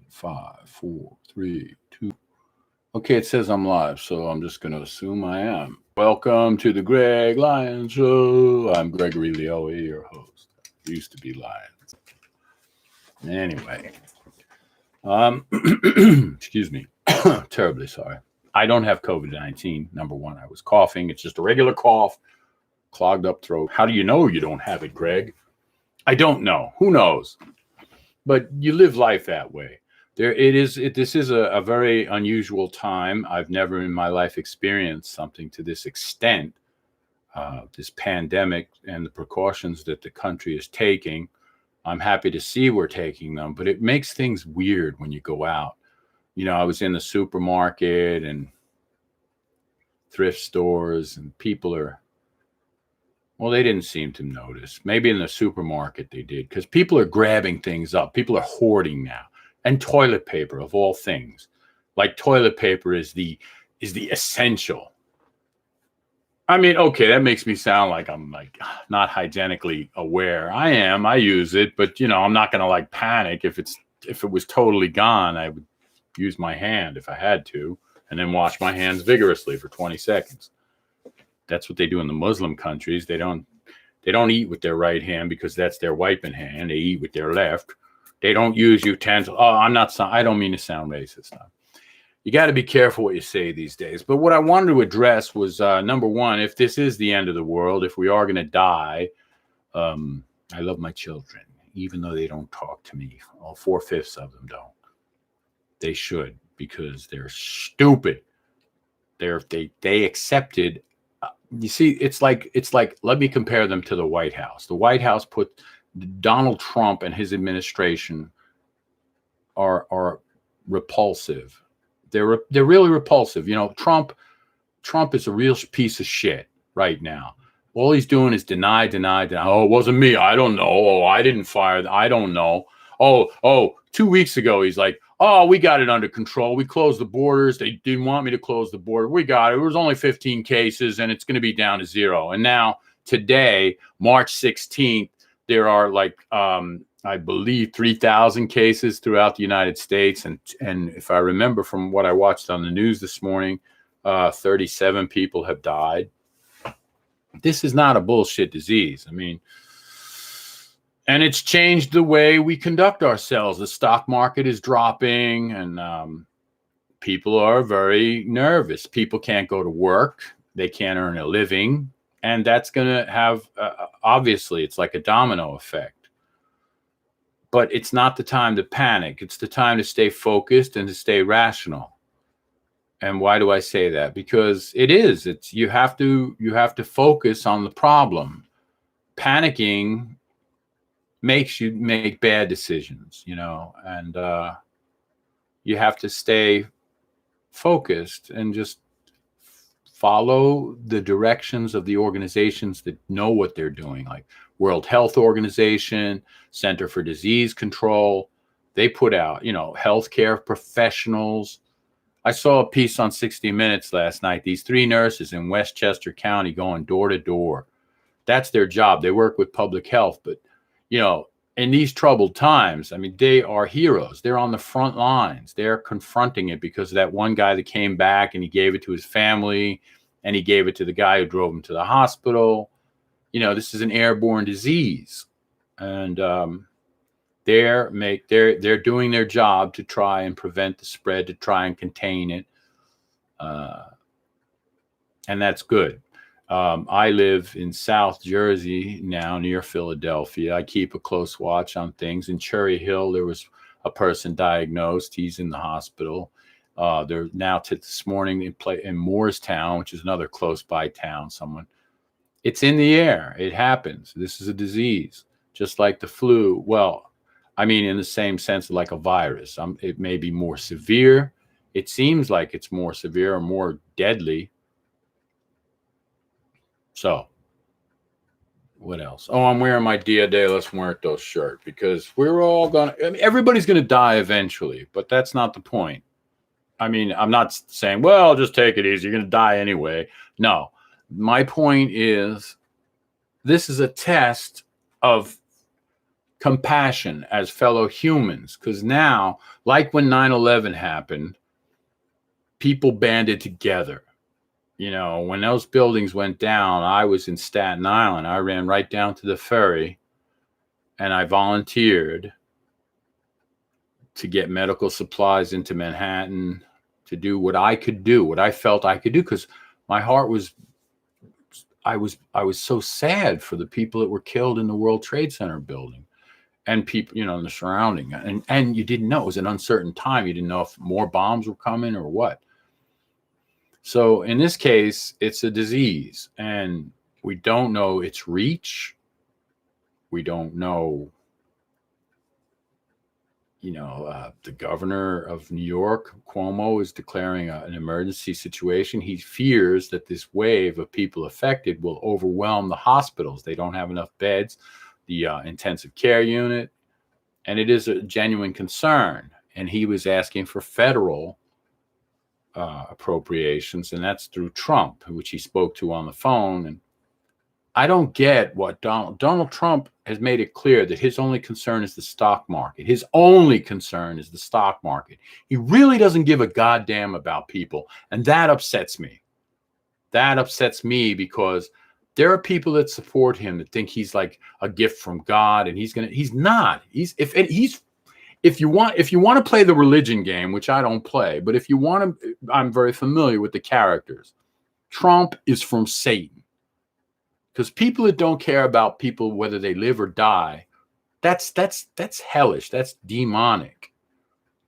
5, 4, 3, 2. Okay, it says I'm live, so I'm just going to assume I am. Welcome to the Greg Lyons Show. I'm Gregory Leoe, your host. I used to be Lyons. Anyway, excuse me. Terribly sorry. I don't have COVID-19. Number one, I was coughing. It's just a regular cough, clogged up throat. How do you know you don't have it, Greg? I don't know. Who knows? But you live life that way. This is a very unusual time. I've never in my life experienced something to this extent. This pandemic and the precautions that the country is taking. I'm happy to see we're taking them, but it makes things weird when you go out. You know, I was in the supermarket and thrift stores, and people are, well, they didn't seem to notice. Maybe in the supermarket they did, because people are grabbing things up. People are hoarding now. And toilet paper, of all things. Like toilet paper is the essential. I mean, okay, that makes me sound like I'm like not hygienically aware. I am. I use it, but you know, I'm not going to like panic if it was totally gone. I would use my hand if I had to, and then wash my hands vigorously for 20 seconds. That's what they do in the Muslim countries. They don't eat with their right hand because that's their wiping hand. They eat with their left. They don't use utensils. Oh, I don't mean to sound racist. You got to be careful what you say these days. But what I wanted to address was, number one, if this is the end of the world, if we are going to die, I love my children, even though they don't talk to me. All 4/5 of them don't. They should, because they're stupid. They accepted. You see, it's like, let me compare them to the White House. The White House put Donald Trump and his administration are repulsive. They're really repulsive. You know, Trump is a real piece of shit right now. All he's doing is deny. Oh, it wasn't me. I don't know. Oh, I didn't fire. I don't know. Oh, 2 weeks ago, he's like, oh, we got it under control. We closed the borders. They didn't want me to close the border. We got it. It was only 15 cases, and it's going to be down to 0. And now today, March 16th, there are like, I believe 3,000 cases throughout the United States. And if I remember from what I watched on the news this morning, 37 people have died. This is not a bullshit disease. I mean, and it's changed the way we conduct ourselves. The stock market is dropping, and people are very nervous. People can't go to work. They can't earn a living. And that's going to have, obviously, it's like a domino effect. But it's not the time to panic. It's the time to stay focused and to stay rational. And why do I say that? Because you have to focus on the problem. Panicking makes you make bad decisions, you know, and you have to stay focused and just follow the directions of the organizations that know what they're doing, like World Health Organization, Center for Disease Control. They put out, you know, healthcare professionals. I saw a piece on 60 Minutes last night. These 3 nurses in Westchester County going door to door. That's their job. They work with public health, but you know, in these troubled times, I mean, they are heroes. They're on the front lines. They're confronting it because of that one guy that came back and he gave it to his family and he gave it to the guy who drove him to the hospital. You know, this is an airborne disease, and they're doing their job to try and prevent the spread, to try and contain it, and that's good. I live in South Jersey now, near Philadelphia. I keep a close watch on things. In Cherry Hill, there was a person diagnosed. He's in the hospital. They're now this morning in Moorestown, which is another close by town. It's in the air. It happens. This is a disease, just like the flu. Well, I mean, in the same sense, like a virus. It may be more severe. It seems like it's more severe or more deadly. So, what else? Oh, I'm wearing my Dia de los Muertos shirt because everybody's going to die eventually, but that's not the point. I mean, I'm not saying, well, just take it easy. You're going to die anyway. No, my point is this is a test of compassion as fellow humans. Because now, like when 9/11 happened, people banded together. You know, when those buildings went down, I was in Staten Island. I ran right down to the ferry and I volunteered to get medical supplies into Manhattan, to do what I could do, what I felt I could do, because my heart was, I was so sad for the people that were killed in the World Trade Center building and people, you know, in the surrounding. And you didn't know. It was an uncertain time. You didn't know if more bombs were coming or what. So in this case, it's a disease, and we don't know its reach. We don't know, you know, the governor of New York, Cuomo, is declaring an emergency situation. He fears that this wave of people affected will overwhelm the hospitals. They don't have enough beds, the intensive care unit, and it is a genuine concern. And he was asking for federal appropriations, and that's through Trump, which he spoke to on the phone. And I don't get what Donald Trump has made it clear that his only concern is the stock market. His only concern is the stock market. He really doesn't give a goddamn about people, and that upsets me. That upsets me because there are people that support him that think he's like a gift from God, and he's not. If you want to play the religion game, which I don't play, but if you want to, I'm very familiar with the characters. Trump is from Satan. Because people that don't care about people, whether they live or die, that's hellish. That's demonic.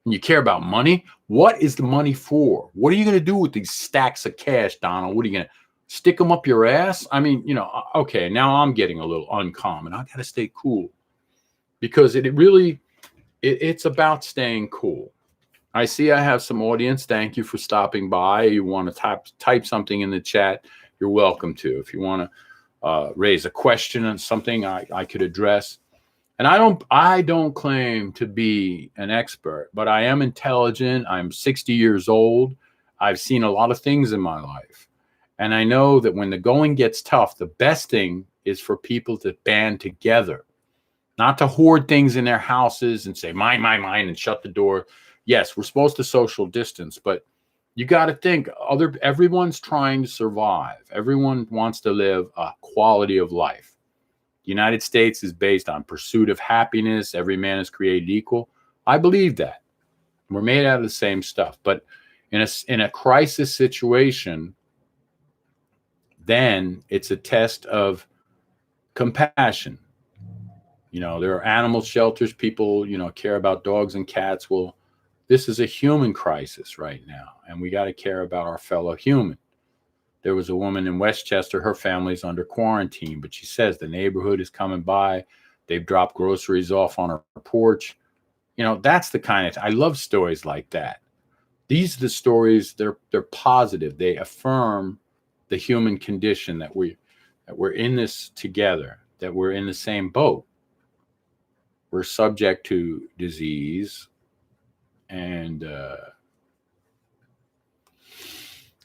And you care about money. What is the money for? What are you going to do with these stacks of cash, Donald? What are you going to stick them up your ass? I mean, you know, okay, now I'm getting a little uncommon. I got to stay cool because it's about staying cool. I see I have some audience. Thank you for stopping by. You want to type something in the chat, you're welcome to. If you want to raise a question on something I could address. And I don't claim to be an expert, but I am intelligent. I'm 60 years old. I've seen a lot of things in my life. And I know that when the going gets tough, the best thing is for people to band together, not to hoard things in their houses and say, mine, and shut the door. Yes, we're supposed to social distance, but you got to think everyone's trying to survive. Everyone wants to live a quality of life. The United States is based on pursuit of happiness. Every man is created equal. I believe that. We're made out of the same stuff. But in a crisis situation, then it's a test of compassion. You know, there are animal shelters. People, you know, care about dogs and cats. Well, this is a human crisis right now, and we got to care about our fellow human. There was a woman in Westchester, her family's under quarantine, but she says the neighborhood is coming by. They've dropped groceries off on her porch. You know, that's the kind of, I love stories like that. These are the stories, they're positive. They affirm the human condition, that we're in this together, that we're in the same boat. We're subject to disease. And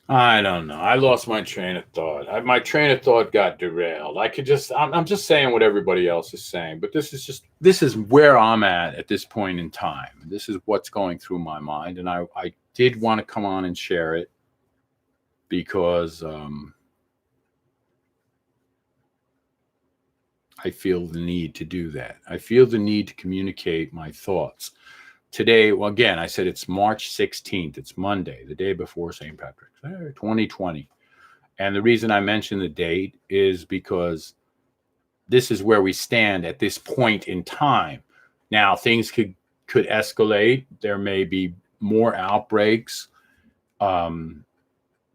I don't know. I lost my train of thought. My train of thought got derailed. I'm just saying what everybody else is saying, but this is where I'm at this point in time. This is what's going through my mind. And I did want to come on and share it because I feel the need to do that. I feel the need to communicate my thoughts. Today, well, again, I said it's March 16th. It's Monday, the day before St. Patrick's Day, 2020. And the reason I mention the date is because this is where we stand at this point in time. Now, things could escalate. There may be more outbreaks. There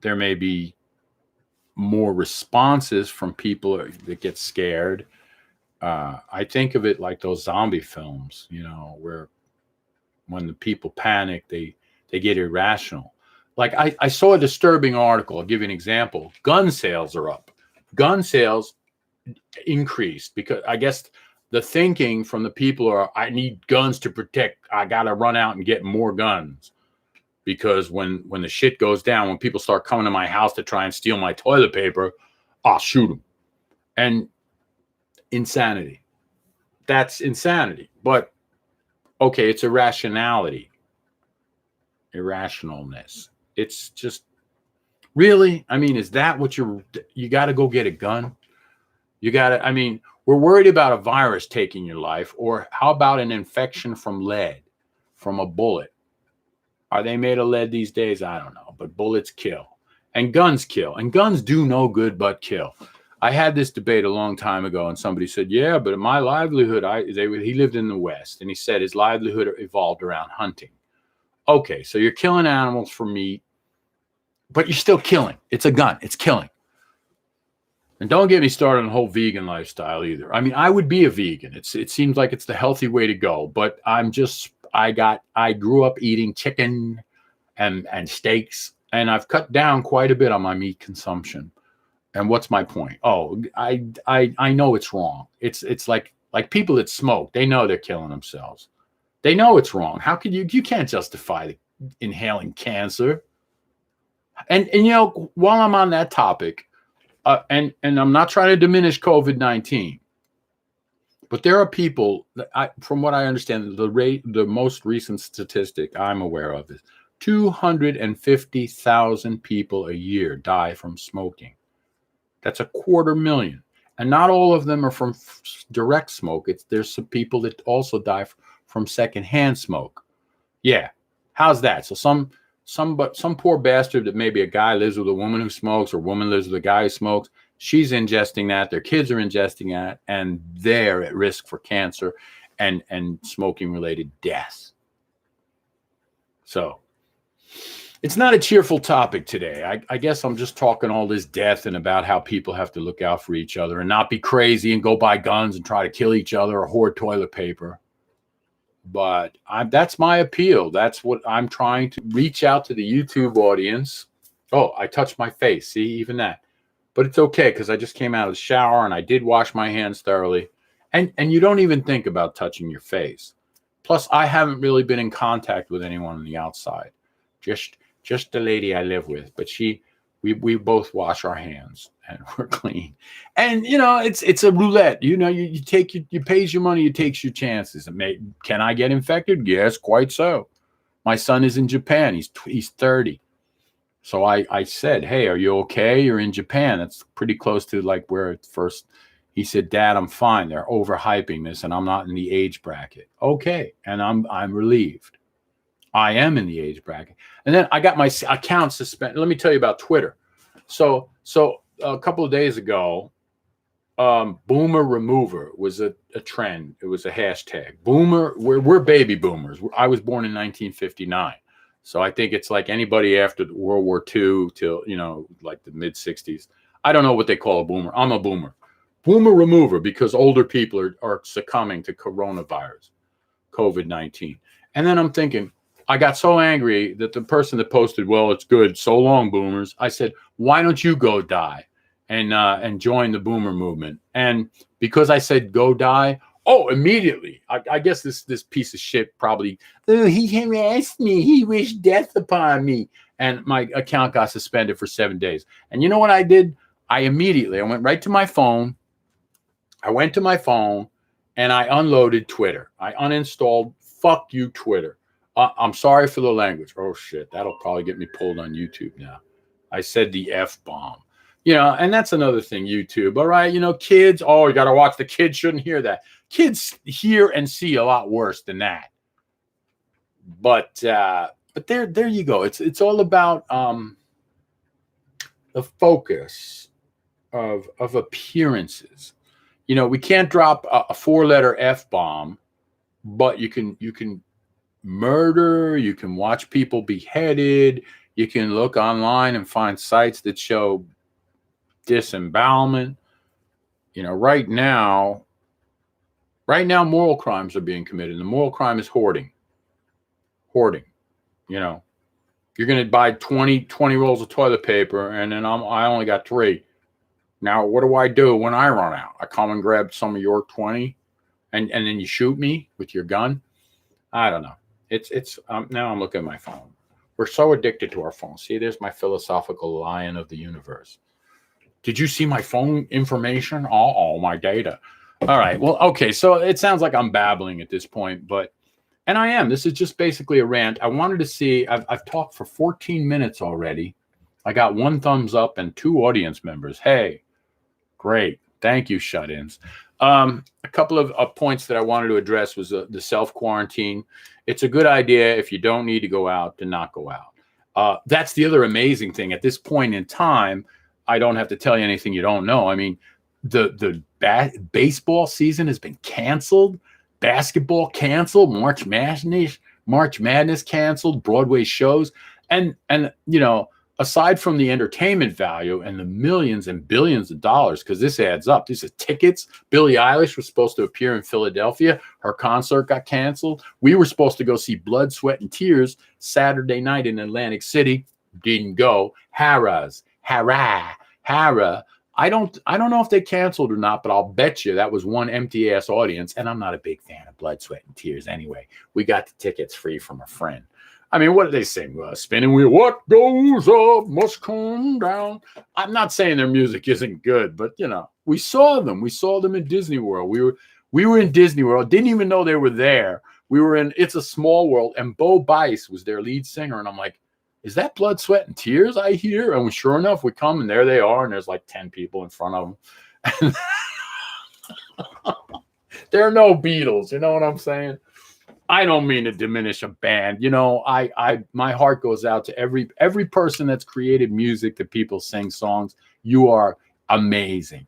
may be more responses from people that get scared. I think of it like those zombie films, you know, where when the people panic, they get irrational. Like I saw a disturbing article. I'll give you an example. Gun sales are up. Gun sales increased because I guess the thinking from the people are, I need guns to protect. I got to run out and get more guns. Because when the shit goes down, when people start coming to my house to try and steal my toilet paper, I'll shoot them. And insanity. that's insanity. But okay, it's irrationality, irrationalness. It's just really, I mean, is that what you got to go get a gun? You got to, I mean, we're worried about a virus taking your life, or how about an infection from lead, from a bullet? Are they made of lead these days? I don't know, but bullets kill and guns kill, and guns do no good but kill. I had this debate a long time ago, and somebody said, yeah, but my livelihood, he lived in the West, and he said his livelihood evolved around hunting. Okay, so you're killing animals for meat, but you're still killing. It's a gun. It's killing. And don't get me started on the whole vegan lifestyle either. I mean, I would be a vegan. It seems like it's the healthy way to go, but I grew up eating chicken and steaks, and I've cut down quite a bit on my meat consumption. And what's my point? Oh, I know it's wrong. It's like people that smoke, they know they're killing themselves. They know it's wrong. How could you can't justify inhaling cancer. And you know, while I'm on that topic, and I'm not trying to diminish COVID-19, but there are people that from what I understand, the most recent statistic I'm aware of is 250,000 people a year die from smoking. That's 250,000. And not all of them are from direct smoke. There's some people that also die from secondhand smoke. Yeah. How's that? So some poor bastard that maybe a guy lives with a woman who smokes, or a woman lives with a guy who smokes, she's ingesting that, their kids are ingesting that, and they're at risk for cancer and smoking related death. So it's not a cheerful topic today. I guess I'm just talking all this death and about how people have to look out for each other and not be crazy and go buy guns and try to kill each other or hoard toilet paper. But that's my appeal. That's what I'm trying to reach out to the YouTube audience. Oh, I touched my face. See, even that. But it's okay because I just came out of the shower and I did wash my hands thoroughly. And you don't even think about touching your face. Plus, I haven't really been in contact with anyone on the outside. Just the lady I live with. But we both wash our hands and we're clean. And you know, it's a roulette. You know, you pays your money, you takes your chances. Can I get infected? Yes, quite so. My son is in Japan. He's 30. So I said, hey, are you okay? You're in Japan. That's pretty close to like where at first. He said, Dad, I'm fine. They're overhyping this and I'm not in the age bracket. Okay. And I'm relieved. I am in the age bracket. And then I got my account suspended. Let me tell you about Twitter. So a couple of days ago, boomer remover was a trend. It was a hashtag. Boomer, we're baby boomers. I was born in 1959. So I think it's like anybody after World War II till, you know, like the mid 60s. I don't know what they call a boomer. I'm a boomer. Boomer remover, because older people are succumbing to coronavirus, COVID-19. And then I'm thinking, I got so angry that the person that posted, well, it's good, so long, boomers. I said, why don't you go die and join the boomer movement? And because I said go die, immediately, I guess this piece of shit probably, he harassed me. He wished death upon me. And my account got suspended for 7 days. And you know what I did? I went right to my phone. I went to my phone and I unloaded Twitter. I uninstalled, fuck you, Twitter. I'm sorry for the language. Oh, shit. That'll probably get me pulled on YouTube now. I said the F-bomb. You know, and that's another thing, YouTube. All right, you know, kids, you got to watch. The kids shouldn't hear that. Kids hear and see a lot worse than that. But there you go. It's all about the focus of appearances. You know, we can't drop a 4-letter F-bomb, but you can murder, you can watch people beheaded, you can look online and find sites that show disembowelment. You know, right now moral crimes are being committed. The moral crime is hoarding. You know, you're going to buy 20 rolls of toilet paper and then I only got 3. Now, what do I do when I run out? I come and grab some of your 20 and then you shoot me with your gun? I don't know. It's now I'm looking at my phone. We're so addicted to our phone. See, there's my philosophical lion of the universe. Did you see my phone information? My data. All right. Well, okay. So it sounds like I'm babbling at this point, but, and I am. This is just basically a rant. I wanted to see, I've talked for 14 minutes already. I got 1 thumbs up and 2 audience members. Hey, great. Thank you, shut-ins. A couple of points that I wanted to address was the self-quarantine. It's a good idea if you don't need to go out to not go out. That's the other amazing thing. At this point in time, I don't have to tell you anything you don't know. I mean, the baseball season has been canceled, basketball canceled, March Madness canceled, Broadway shows, and you know, aside from the entertainment value and the millions and billions of dollars, because this adds up. These are tickets. Billie Eilish was supposed to appear in Philadelphia. Her concert got canceled. We were supposed to go see Blood, Sweat, and Tears Saturday night in Atlantic City. Didn't go. Hara. I don't know if they canceled or not, but I'll bet you that was one empty ass audience. And I'm not a big fan of Blood, Sweat, and Tears anyway. We got the tickets free from a friend. I mean, what did they sing? Spinning wheel, what goes up must come down. I'm not saying their music isn't good, but you know, we saw them. We saw them in Disney World. We were in Disney World. Didn't even know they were there. We were in It's a Small World, and Bo Bice was their lead singer. And I'm like, is that Blood, Sweat, and Tears I hear? And sure enough, we come, and there they are, and there's like 10 people in front of them. There are no Beatles. You know what I'm saying? I don't mean to diminish a band. You know, my heart goes out to every person that's created music that people sing songs. You are amazing.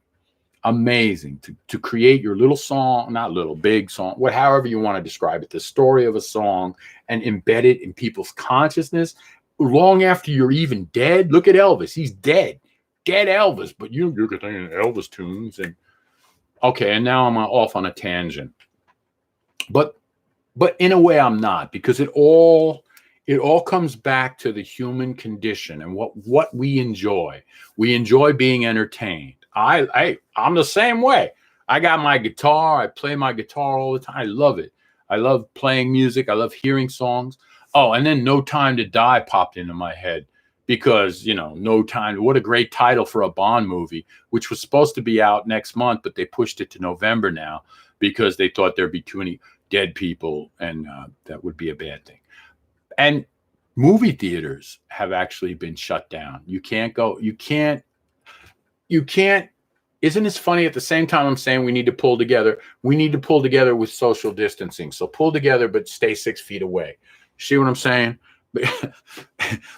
Amazing to create your little song, not little, big song, however you want to describe it, the story of a song, and embed it in people's consciousness long after you're even dead. Look at Elvis. He's dead Elvis, but you're getting Elvis tunes. And okay, and now I'm off on a tangent. But in a way I'm not, because it all comes back to the human condition and what we enjoy. We enjoy being entertained. I'm the same way. I got my guitar. I play my guitar all the time. I love it. I love playing music. I love hearing songs. Oh, and then No Time to Die popped into my head because, you know, No Time. What a great title for a Bond movie, which was supposed to be out next month, but they pushed it to November now because they thought there'd be too many dead people, and that would be a bad thing. And movie theaters have actually been shut down. You can't go. You can't. Isn't this funny? At the same time, I'm saying we need to pull together. We need to pull together with social distancing. So pull together, but stay 6 feet away. See what I'm saying?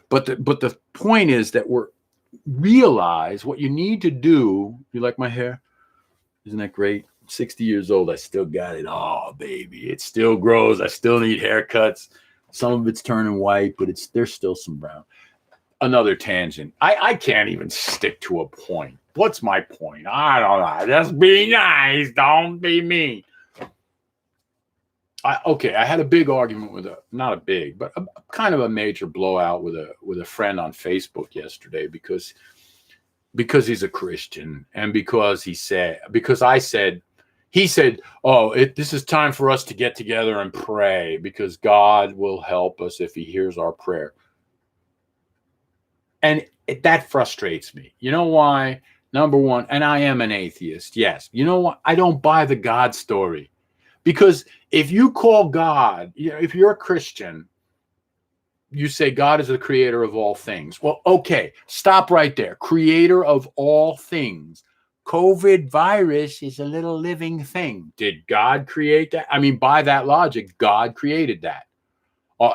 But the point is that realize what you need to do. You like my hair? Isn't that great? 60 years old, I still got it. Oh, baby, it still grows. I still need haircuts. Some of it's turning white, but there's still some brown. Another tangent. I can't even stick to a point. What's my point? I don't know. Just be nice. Don't be mean. I had a big argument not a big, but a kind of a major blowout with a friend on Facebook yesterday because he's a Christian, and because he said this is time for us to get together and pray because God will help us if he hears our prayer. And that frustrates me. You know why? Number one, and I am an atheist. Yes. You know what? I don't buy the God story, because if you call God, if you're a Christian, you say God is the creator of all things. Well, okay, stop right there. Creator of all things. COVID virus is a little living thing. Did God create that? I mean, by that logic, God created that.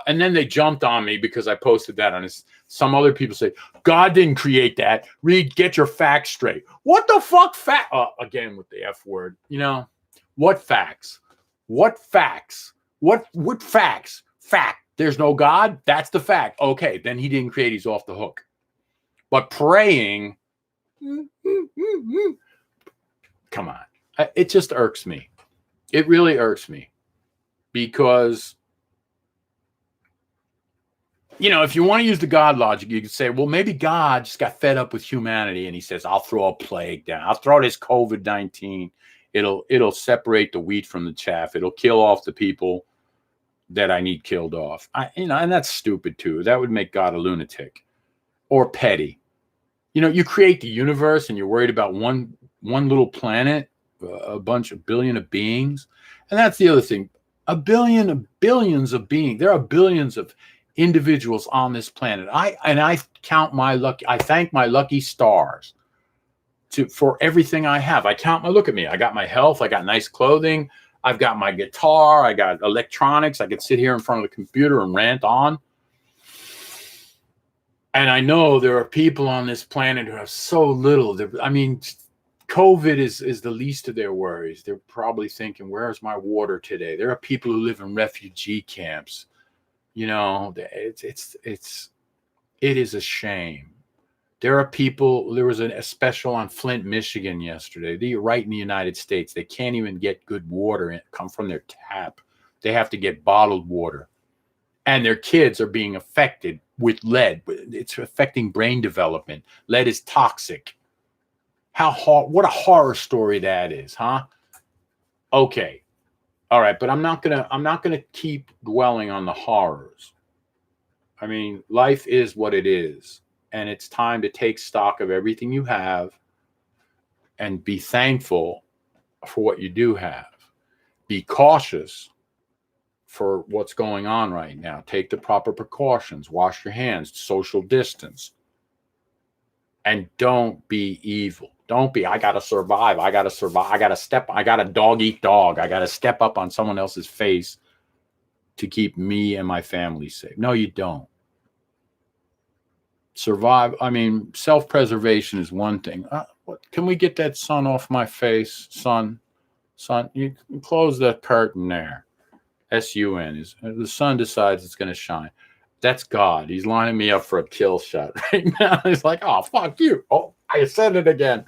And then they jumped on me because I posted that on his. Some other people say, God didn't create that. Reed, get your facts straight. What the fuck again with the F word. You know, what facts? What facts? What facts? Fact. There's no God. That's the fact. Okay, then he didn't create. He's off the hook. But praying, come on. It just irks me. It really irks me because, you know, if you want to use the God logic, you could say, well, maybe God just got fed up with humanity and he says, I'll throw a plague down. I'll throw this COVID-19. It'll separate the wheat from the chaff. It'll kill off the people that I need killed off. And that's stupid too. That would make God a lunatic or petty. You know, you create the universe and you're worried about one little planet. a bunch of billion of beings. And that's the other thing. A billion of billions of beings. There are billions of individuals on this planet. I count my lucky, I thank my lucky stars for everything I have. I count my, look at me. I got my health. I got nice clothing. I've got my guitar. I got electronics. I could sit here in front of the computer and rant on. And I know there are people on this planet who have so little. I mean, COVID is the least of their worries. They're probably thinking, where's my water today? There are people who live in refugee camps. You know, it is a shame. There are people, there was a special on Flint, Michigan yesterday. They're right in the United States. They can't even get good water come from their tap. They have to get bottled water. And their kids are being affected with lead. It's affecting brain development. Lead is toxic. What a horror story that is, huh? Okay. All right, but I'm not gonna keep dwelling on the horrors. I mean, life is what it is. And it's time to take stock of everything you have and be thankful for what you do have. Be cautious for what's going on right now. Take the proper precautions. Wash your hands. Social distance. And don't be evil. Don't be, I got to survive. I got to survive. I got to dog eat dog. I got to step up on someone else's face to keep me and my family safe. No, you don't. Survive. I mean, self-preservation is one thing. Can we get that sun off my face? Sun, you can close that curtain there. S-U-N. The sun decides it's going to shine. That's God. He's lining me up for a kill shot right now. He's like, oh, fuck you. Oh, I said it again.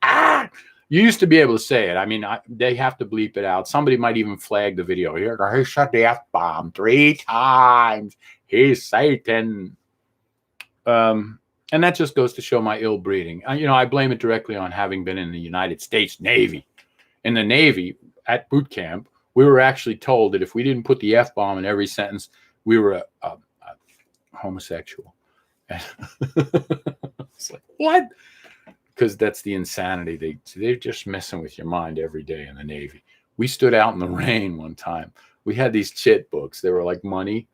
Ah! You used to be able to say it. I mean, they have to bleep it out. Somebody might even flag the video. Here, he shot the F-bomb 3 times. He's Satan. And that just goes to show my ill breeding. I blame it directly on having been in the United States Navy. In the Navy, at boot camp, we were actually told that if we didn't put the F-bomb in every sentence, we were a homosexual. It's like, what? Because that's the insanity. They're just messing with your mind every day in the Navy. We stood out in the rain one time. We had these chit books. They were like money.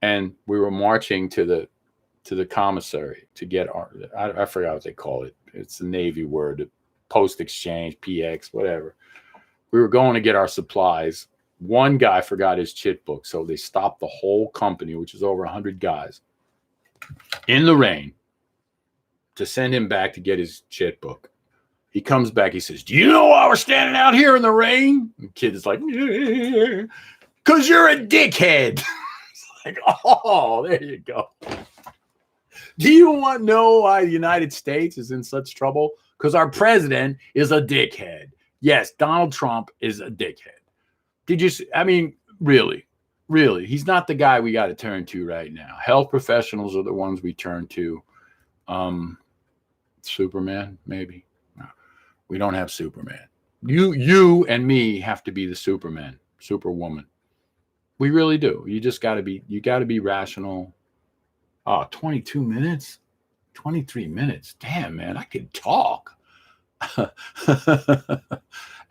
And we were marching to the commissary to get I forgot what they call it. It's the Navy word, post exchange, PX, whatever. We were going to get our supplies. One guy forgot his chit book, so they stopped the whole company, which is over 100 guys, in the rain to send him back to get his chit book. He comes back. He says, do you know why we're standing out here in the rain? The kid is like, yeah, because you're a dickhead. It's like, oh, there you go. Do you want to know why the United States is in such trouble? Because our president is a dickhead. Yes, Donald Trump is a dickhead. Really, he's not the guy we got to turn to right now. Health professionals are the ones we turn to. Superman, maybe. No, we don't have Superman. You and me have to be the Superman, Superwoman. We really do. You got to be rational. Oh, 22 minutes, 23 minutes. Damn, man, I could talk.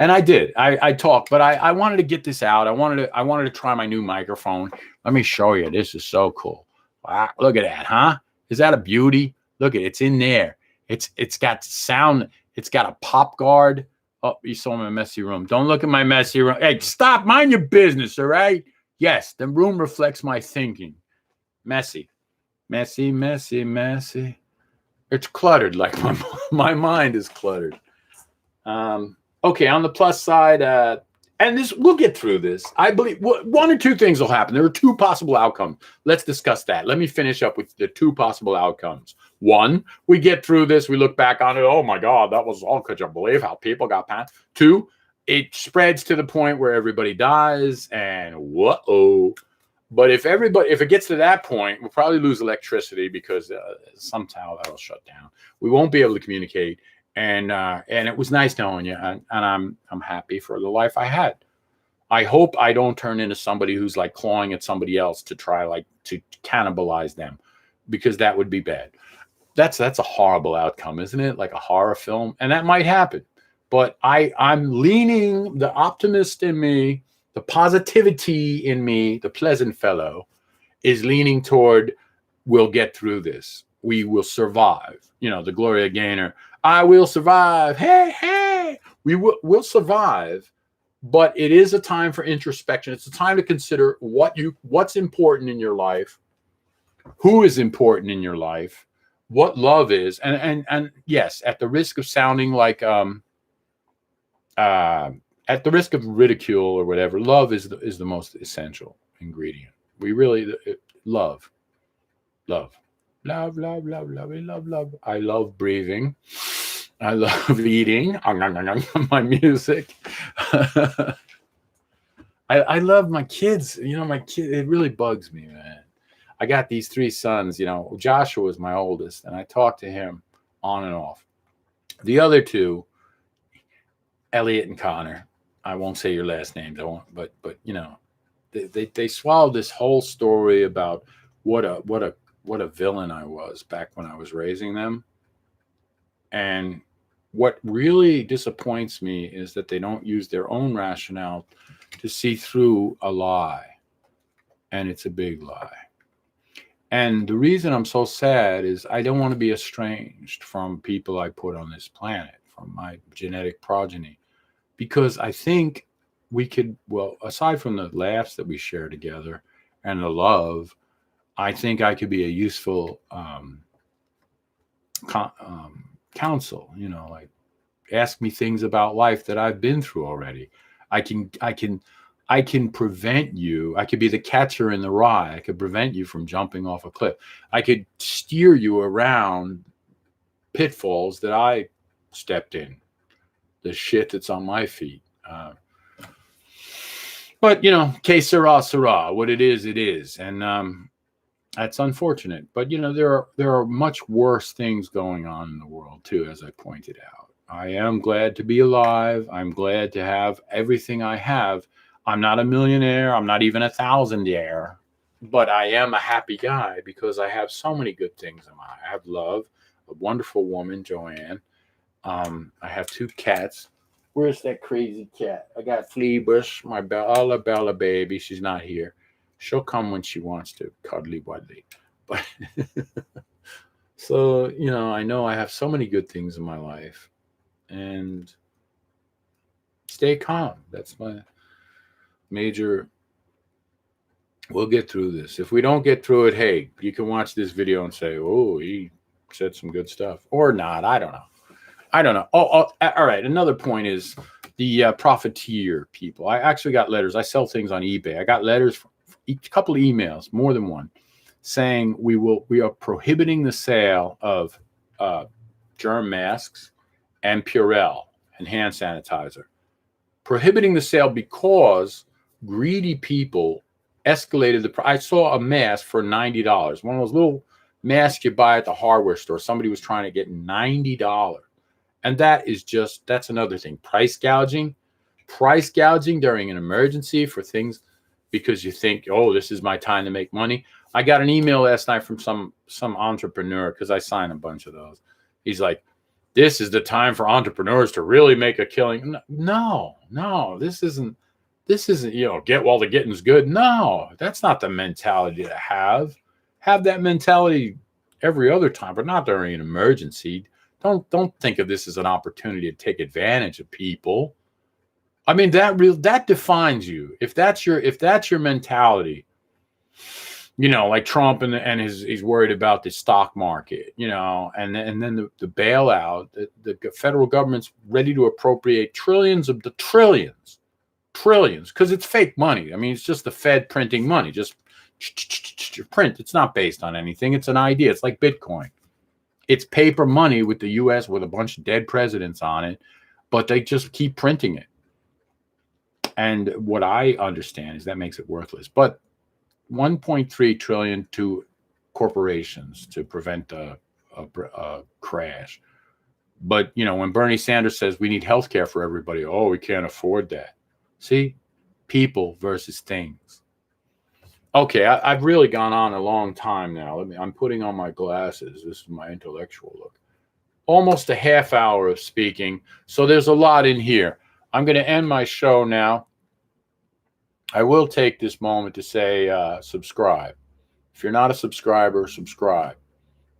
And I did. I talked, but I wanted to get this out. I wanted to try my new microphone. Let me show you. This is so cool. Wow, look at that, huh? Is that a beauty? Look at it. It's in there. It's got sound. It's got a pop guard. Oh, you saw my messy room. Don't look at my messy room. Hey, stop. Mind your business, all right? Yes, the room reflects my thinking. Messy. Messy, messy, messy. It's cluttered, like my mind is cluttered. Okay, on the plus side, and we'll get through this. I believe one or two things will happen. There are two possible outcomes. Let's discuss that. Let me finish up with the two possible outcomes. One, we get through this. We look back on it. Oh my God, that was all. Could you believe how people got past? Two, it spreads to the point where everybody dies, and whoa. But if it gets to that point, we'll probably lose electricity because somehow that'll shut down. We won't be able to communicate. And it was nice knowing you, and I'm happy for the life I had. I hope I don't turn into somebody who's like clawing at somebody else to try to cannibalize them, because that would be bad. That's a horrible outcome, isn't it? Like a horror film, and that might happen. But I'm leaning, the optimist in me, the positivity in me, the pleasant fellow is leaning toward we'll get through this. We will survive. You know, the Gloria Gaynor, I will survive. Hey, hey, we'll survive. But it is a time for introspection. It's a time to consider what's important in your life, who is important in your life, what love is, and yes, at the risk of sounding like at the risk of ridicule or whatever, love is the most essential ingredient. We really love, love, love, love, love, love, love, love. I love breathing. I love eating. My music. I love my kids. You know, my kid. It really bugs me, man. I got these three sons. You know, Joshua is my oldest, and I talk to him on and off. The other two, Elliot and Connor. I won't say your last names. I won't. But you know, they swallowed this whole story about what a villain I was back when I was raising them. And what really disappoints me is that they don't use their own rationale to see through a lie. And it's a big lie. And the reason I'm so sad is I don't want to be estranged from people I put on this planet, from my genetic progeny, because I think we could, well, aside from the laughs that we share together and the love, I think I could be a useful counsel, you know, like ask me things about life that I've been through already. I can prevent you. I could be the catcher in the rye. I could prevent you from jumping off a cliff. I could steer you around pitfalls that I stepped in, the shit that's on my feet. But, you know, que sera, sera. What it is, it is. And that's unfortunate. But, you know, there are much worse things going on in the world, too, as I pointed out. I am glad to be alive. I'm glad to have everything I have. I'm not a millionaire. I'm not even a thousandaire. But I am a happy guy because I have so many good things in my life. I have love, a wonderful woman, Joanne. I have two cats. Where's that crazy cat? I got Fleabus, my Bella baby. She's not here. She'll come when she wants to, cuddly wuddly. But so, you know I have so many good things in my life. And stay calm. That's my major. We'll get through this. If we don't get through it, hey, you can watch this video and say, oh, he said some good stuff. Or not. I don't know. Oh, all right. Another point is the profiteer people. I actually got letters. I sell things on eBay. I got letters from a couple of emails, more than one, saying we are prohibiting the sale of germ masks and Purell and hand sanitizer. Prohibiting the sale because greedy people escalated the price. I saw a mask for $90. One of those little masks you buy at the hardware store. Somebody was trying to get $90. And that's another thing. Price gouging during an emergency for things because you think, oh, this is my time to make money. I got an email last night from some entrepreneur because I sign a bunch of those. He's like, this is the time for entrepreneurs to really make a killing. No, this isn't, get while the getting's good. No, that's not the mentality to have. Have that mentality every other time, but not during an emergency. Don't think of this as an opportunity to take advantage of people. I mean, that defines you. If that's your mentality, like Trump and he's worried about the stock market, and then the bailout, the federal government's ready to appropriate trillions because it's fake money. I mean, it's just the Fed printing money, just print. It's not based on anything. It's an idea. It's like Bitcoin. It's paper money with the U.S. with a bunch of dead presidents on it, but they just keep printing it. And what I understand is that makes it worthless. But 1.3 trillion to corporations to prevent a crash. But, when Bernie Sanders says we need health care for everybody, oh, we can't afford that. See, people versus things. Okay, I've really gone on a long time now. I'm putting on my glasses. This is my intellectual look. almost a half hour of speaking. So there's a lot in here. I'm going to end my show now. I will take this moment to say subscribe. If you're not a subscriber, subscribe.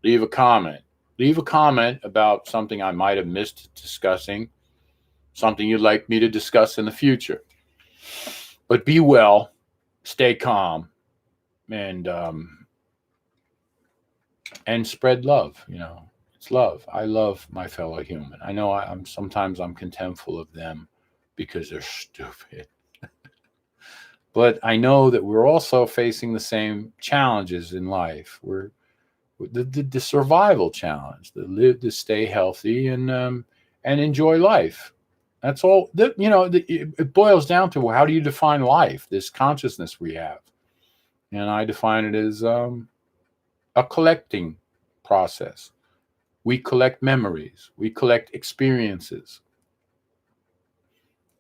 Leave a comment. Leave a comment about something I might have missed discussing, something you'd like me to discuss in the future. But be well, stay calm, and spread love. You know, it's love. I love my fellow human. I know I'm sometimes contemptful of them because they're stupid. But I know that we're also facing the same challenges in life. We're the survival challenge, to stay healthy and enjoy life. That's all. It boils down to, how do you define life? This consciousness we have, and I define it as a collecting process. We collect memories. We collect experiences.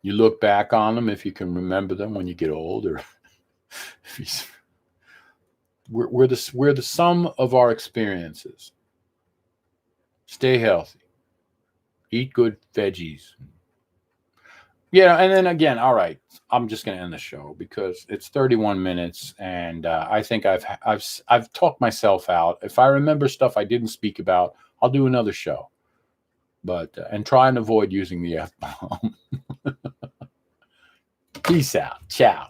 You look back on them if you can remember them when you get old, or we're the sum of our experiences. Stay healthy. Eat good veggies. Yeah, and then again, all right, I'm just going to end the show because it's 31 minutes, and I think I've talked myself out. If I remember stuff I didn't speak about, I'll do another show. But and try and avoid using the F-bomb. Peace out. Ciao.